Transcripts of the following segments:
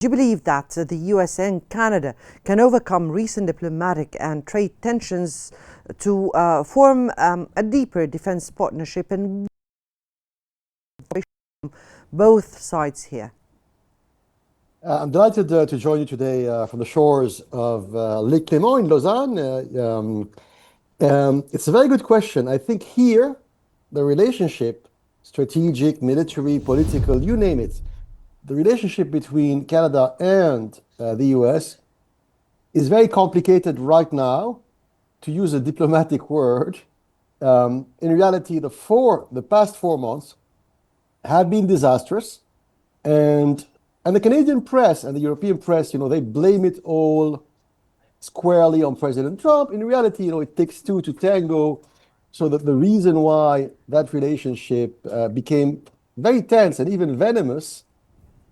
Do you believe that the US and Canada can overcome recent diplomatic and trade tensions to form a deeper defense partnership and both sides here? I'm delighted to join you today from the shores of Lake Clément in Lausanne. It's a very good question. I think here, the relationship, strategic, military, political, you name it, the relationship between Canada and the US is very complicated right now, to use a diplomatic word. In reality, the past 4 months have been disastrous, and the Canadian press and the European press, they blame it all squarely on President Trump. In reality, it takes two to tango. So that the reason why that relationship became very tense and even venomous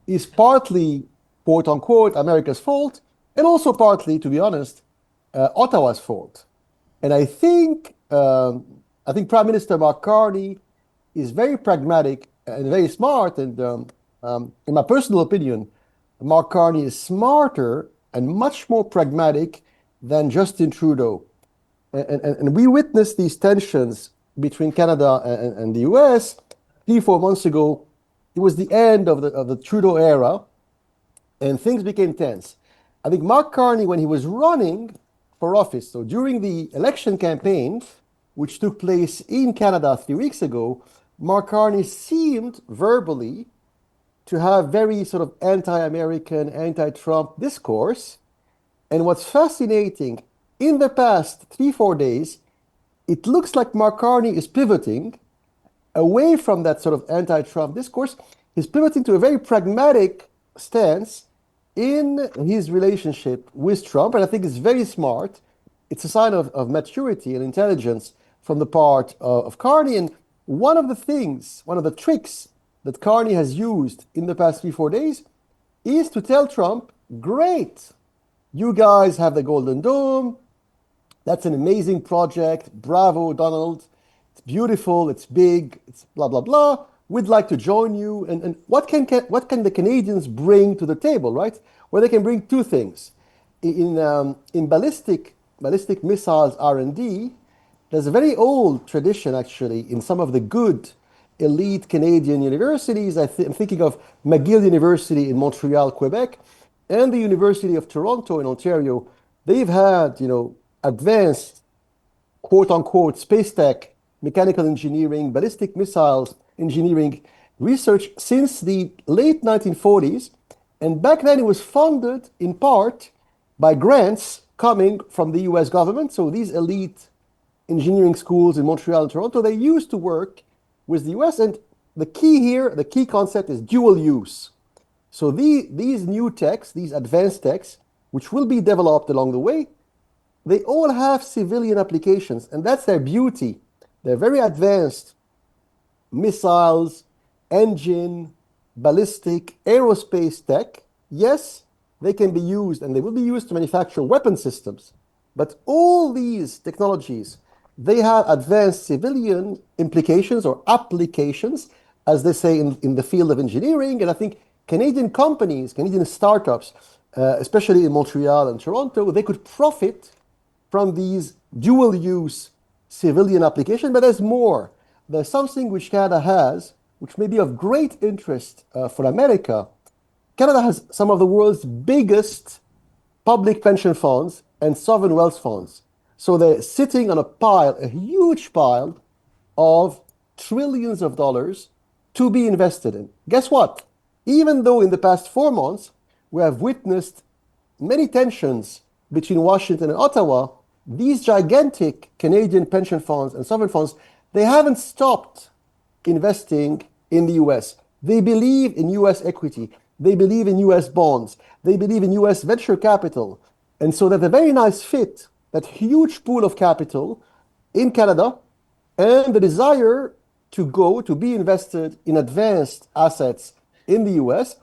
is partly, quote unquote, America's fault, and also partly, to be honest, Ottawa's fault. And I think Prime Minister Mark Carney is very pragmatic and very smart. And in my personal opinion, Mark Carney is smarter and much more pragmatic than Justin Trudeau. And we witnessed these tensions between Canada and the US 3, 4 months ago. It was the end of the Trudeau era, and things became tense. I think Mark Carney, when he was running for office, so during the election campaign, which took place in Canada 3 weeks ago, Mark Carney seemed verbally to have very sort of anti-American, anti-Trump discourse. And what's fascinating, in the past 3, 4 days, it looks like Mark Carney is pivoting away from that sort of anti-Trump discourse. He's pivoting to a very pragmatic stance in his relationship with Trump. And I think it's very smart. It's a sign of maturity and intelligence from the part of Carney. And one of the tricks that Carney has used in the past 3, 4 days is to tell Trump, great, you guys have the Golden Dome. That's an amazing project. Bravo, Donald. It's beautiful. It's big. It's blah, blah, blah. We'd like to join you. And what can the Canadians bring to the table, right? Well, they can bring two things. In ballistic missiles R&D, there's a very old tradition, actually, in some of the good elite Canadian universities. I'm thinking of McGill University in Montreal, Quebec, and the University of Toronto in Ontario. They've had, advanced, quote unquote, space tech, mechanical engineering, ballistic missiles engineering research since the late 1940s. And back then it was funded in part by grants coming from the US government. So these elite engineering schools in Montreal and Toronto, they used to work with the US. And the key here, the key concept is dual use. So these new techs, these advanced techs, which will be developed along the way, they all have civilian applications, and that's their beauty. They're very advanced missiles, engine, ballistic, aerospace tech. Yes, they can be used, and they will be used to manufacture weapon systems. But all these technologies, they have advanced civilian implications or applications, as they say in the field of engineering. And I think Canadian companies, Canadian startups, especially in Montreal and Toronto, they could profit from these dual-use civilian applications. But there's more. There's something which Canada has, which may be of great interest for America. Canada has some of the world's biggest public pension funds and sovereign wealth funds. So they're sitting on a huge pile of trillions of dollars to be invested in. Guess what? Even though in the past 4 months, we have witnessed many tensions between Washington and Ottawa, these gigantic Canadian pension funds and sovereign funds, they haven't stopped investing in the US. They believe in US equity. They believe in US bonds. They believe in US venture capital. And so that's a very nice fit, that huge pool of capital in Canada, and the desire to be invested in advanced assets in the US.